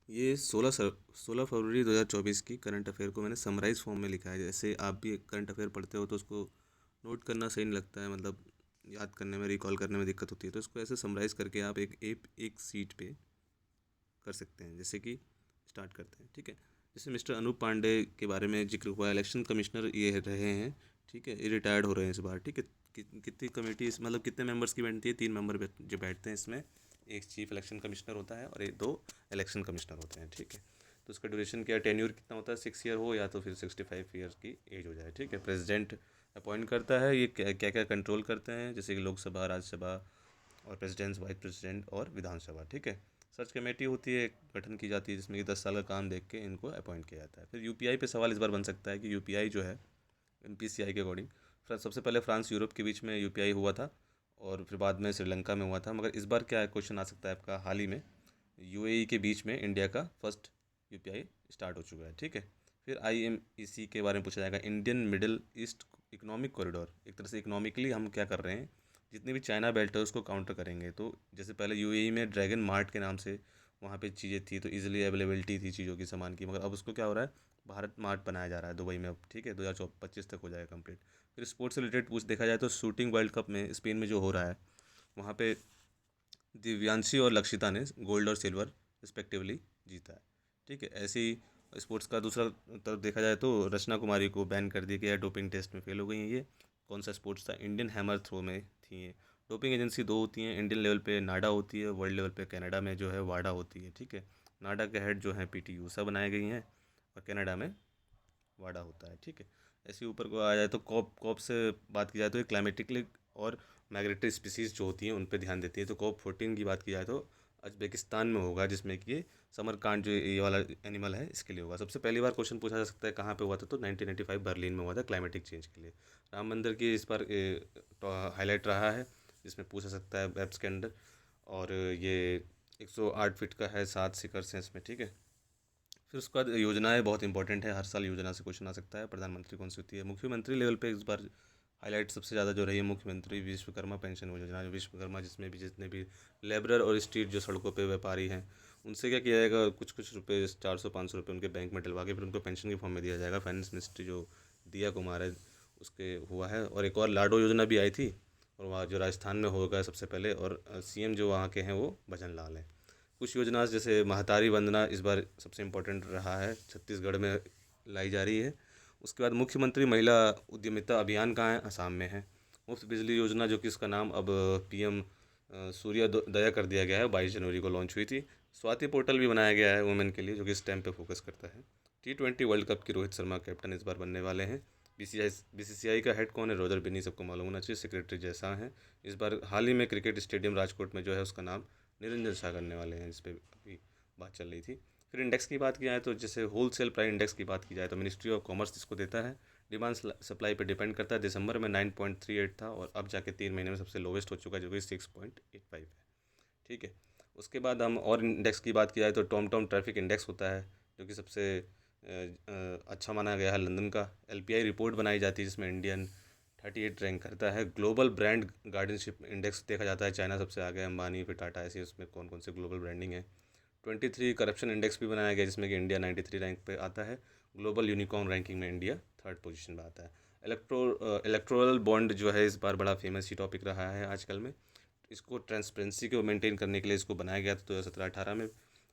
ये 16 फरवरी 2024 की current affair को मैंने समराइज फॉर्म में लिखा है। जैसे आप भी करंट अफेयर पढ़ते हो तो उसको नोट करना सही नहीं लगता है, मतलब याद करने में, रिकॉल करने में दिक्कत होती है, तो इसको ऐसे समराइज करके आप एक सीट पे कर सकते हैं। जैसे कि स्टार्ट करते हैं, ठीक है। जैसे मिस्टर अनूप पांडे के बारे में जिक्र हुआ, इलेक्शन कमिश्नर ये रहे हैं, ठीक है। ये रिटायर्ड हो रहे हैं इस बार, ठीक है। कितनी कमेटी, मतलब कितने मेंबर्स की बैठती है? 3 मेंबर जो बैठते हैं इसमें। एक चीफ इलेक्शन कमिश्नर होता है और एक 2 इलेक्शन कमिश्नर होते हैं, ठीक है। तो उसका ड्यूरेशन क्या, टेन्यूर कितना होता है? 6 ईयर हो या तो फिर 65 ईयर्स की एज हो जाए, ठीक है। प्रेसिडेंट अपॉइंट करता है। ये क्या क्या कंट्रोल करते हैं? जैसे कि लोकसभा, राज्यसभा और प्रेसिडेंट, वाइस प्रेसिडेंट और विधानसभा, ठीक है। सर्च कमेटी होती है, गठन की जाती है, जिसमें कि 10 साल का काम देख के इनको अपॉइंट किया जाता है। फिर यूपीआई पे सवाल इस बार बन सकता है कि यूपीआई जो है एनपीसीआई के अकॉर्डिंग, सबसे पहले फ्रांस यूरोप के बीच में यूपीआई हुआ था और फिर बाद में श्रीलंका में हुआ था। मगर इस बार क्या क्वेश्चन आ सकता है आपका, हाल ही में यूएई के बीच में इंडिया का फर्स्ट यूपीआई स्टार्ट हो चुका है, ठीक है। फिर आईएमईसी के बारे में पूछा जाएगा, Indian middle east economic corridor. एक तरह से इकोनॉमिकली हम क्या कर रहे हैं, जितनी भी चाइना बेल्ट है उसको काउंटर करेंगे। तो जैसे पहले यूएई में ड्रैगन मार्ट के नाम से वहाँ पे चीज़ें थी, तो इजीली अवेलेबिलिटी थी चीज़ों की, सामान की। मगर अब उसको क्या हो रहा है, भारत मार्ट बनाया जा रहा है दुबई में अब, ठीक है। 2025 तक हो जाएगा कंप्लीट। फिर स्पोर्ट्स से रिलेटेड पूछ देखा जाए तो शूटिंग वर्ल्ड कप में स्पेन में जो हो रहा है, वहाँ पे दिव्यांशी और लक्षिता ने गोल्ड और सिल्वर रिस्पेक्टिवली जीता है, ठीक है। ऐसे ही स्पोर्ट्स का दूसरा तरफ देखा जाए तो रचना कुमारी को बैन कर दिया गया, डोपिंग टेस्ट में फेल हो गई हैं ये। कौन सा स्पोर्ट्स था? इंडियन हैमर थ्रो में थी ये। डोपिंग एजेंसी 2 होती हैं, इंडियन लेवल पे नाडा होती है, वर्ल्ड लेवल पे कनाडा में जो है वाडा होती है, ठीक है। नाडा के हेड जो हैं पीटी ऊषा बनाई गई हैं और कनाडा में वाडा होता है, ठीक है। ऐसे ही ऊपर को आ जाए तो कॉप कॉप से बात की जाए तो ये क्लाइमेटिकली और माइग्रेटरी स्पीसीज़ जो होती हैं उन पे ध्यान देती है। तो COP14 की बात की जाए तो उज्बेकिस्तान में होगा, जिसमें कि ये समरकांड जो ये वाला एनिमल है इसके लिए होगा। सबसे पहली बार क्वेश्चन पूछा जा सकता है कहाँ पे हुआ था, तो 1995 बर्लिन में हुआ था, क्लाइमेटिक चेंज के लिए। राम मंदिर की इस पर हाईलाइट रहा है, जिसमें पूछा सकता है वेब्स के अंदर। और ये 108 फीट का है, 7 शिखर हैं इसमें, ठीक है। फिर उसके बाद योजनाएं बहुत इंपॉर्टेंट है, हर साल योजना से क्वेश्चन आ सकता है। प्रधानमंत्री कौन सी होती है? मुख्यमंत्री लेवल पे इस बार हाईलाइट सबसे ज़्यादा जो रही है, मुख्यमंत्री विश्वकर्मा पेंशन योजना। जो विश्वकर्मा, जिसमें भी जितने भी लेबरर और स्ट्रीट जो सड़कों पे व्यापारी हैं, उनसे क्या किया जाएगा, कुछ कुछ रुपये, 400-500 रुपये उनके बैंक में डलवा के फिर उनको पेंशन के फॉर्म में दिया जाएगा। फाइनेंस मिनिस्ट्री जो दिया कुमार है उसके हुआ है। और एक और लाडो योजना भी आई थी, और वहाँ जो राजस्थान में होगा सबसे पहले, और सीएम जो वहाँ के हैं वो भजन लाल हैं। कुछ योजना जैसे महतारी वंदना इस बार सबसे इम्पोर्टेंट रहा है, छत्तीसगढ़ में लाई जा रही है। उसके बाद मुख्यमंत्री महिला उद्यमिता अभियान कहाँ है? असम में है। मुफ्त बिजली योजना, जो कि इसका नाम अब पीएम सूर्य दया कर दिया गया है, 22 जनवरी को लॉन्च हुई थी। स्वाति पोर्टल भी बनाया गया है वुमेन के लिए, जो कि इस टाइम पे फोकस करता है। T20 वर्ल्ड कप की रोहित शर्मा कैप्टन इस बार बनने वाले हैं। बीसीसीआई का हेड कौन है? रोजर बिन्नी, सबको मालूम होना चाहिए। सेक्रेटरी जैसा है। इस बार हाल ही में क्रिकेट स्टेडियम राजकोट में जो है उसका नाम निरंजन शाह करने वाले हैं, जिस पे अभी बात चल रही थी। फिर इंडेक्स की बात की जाए तो जैसे होलसेल प्राइस इंडेक्स की बात की जाए तो मिनिस्ट्री ऑफ कॉमर्स इसको देता है। डिमांड सप्लाई पे डिपेंड करता है। दिसंबर में 9.38 था और अब जाके 3 महीने में सबसे लोवेस्ट हो चुका है, जो कि 6.85 है, ठीक है। उसके बाद हम और इंडेक्स की बात की जाए तो टॉम टॉम ट्रैफिक इंडेक्स होता है, जो कि सबसे अच्छा माना गया है लंदन का। एलपीआई रिपोर्ट बनाई जाती है, जिसमें इंडियन 38 रैंक करता है। ग्लोबल ब्रांड गार्डनशिप इंडेक्स देखा जाता है, चाइना सबसे आगे है, अंबानी फिर टाटा, ऐसे उसमें कौन कौन से ग्लोबल ब्रांडिंग है। 23 करप्शन इंडेक्स भी बनाया गया, जिसमें कि इंडिया 93 रैंक पे आता है। ग्लोबल यूनिकॉर्न रैंकिंग में इंडिया 3rd पोजीशन पे आता है। इलेक्ट्रोरल बॉन्ड जो है इस बार बड़ा फेमस ही टॉपिक रहा है आजकल में। इसको ट्रांसपेरेंसी को मेंटेन करने के लिए इसको बनाया गया था 2017-18 में।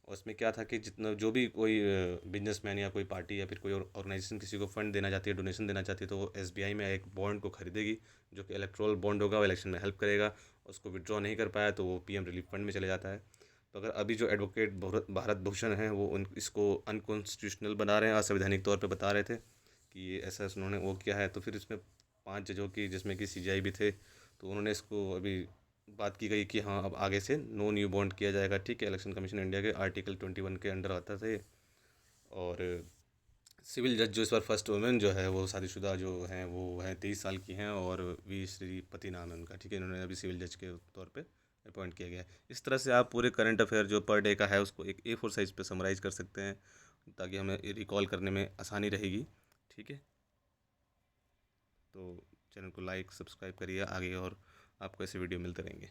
और इसमें क्या था कि जितना जो भी कोई बिजनेसमैन या कोई पार्टी या फिर कोई ऑर्गेनाइजेशन किसी को फंड देना चाहती है, डोनेशन देना चाहती है, तो वो एसबीआई में एक बॉन्ड को खरीदेगी, जो कि इलेक्ट्रोल बॉन्ड होगा, वो इलेक्शन में हेल्प करेगा। उसको विड्रॉ नहीं कर पाया तो वो पीएम रिलीफ फंड में चले जाता है। तो अगर अभी जो एडवोकेट भारत भूषण हैं वो इसको अनकॉन्स्टिट्यूशनल बना रहे हैं, असंवैधानिक तौर पर बता रहे थे कि ये ऐसा उन्होंने वो किया है, तो फिर इसमें 5 जजों की, जिसमें कि सीजीआई भी थे, तो उन्होंने इसको अभी बात की गई कि हाँ अब आगे से नो न्यू बॉन्ड किया जाएगा, ठीक है। इलेक्शन कमीशन इंडिया के आर्टिकल 21 के अंडर आता थे। और सिविल जज जो इस बार फर्स्ट वुमेन जो है वो शादीशुदा जो हैं वो हैं, 23 साल की हैं, और वी श्रीपति नाम है उनका, ठीक है। इन्होंने अभी सिविल जज के तौर पे अपॉइंट किया गया है। इस तरह से आप पूरे करंट अफेयर जो पर डे का है उसको एक A4 साइज़ पे समराइज़ कर सकते हैं, ताकि हमें रिकॉल करने में आसानी रहेगी, ठीक है। तो चैनल को लाइक सब्सक्राइब करिए आगे, और आपको ऐसे वीडियो मिलते रहेंगे।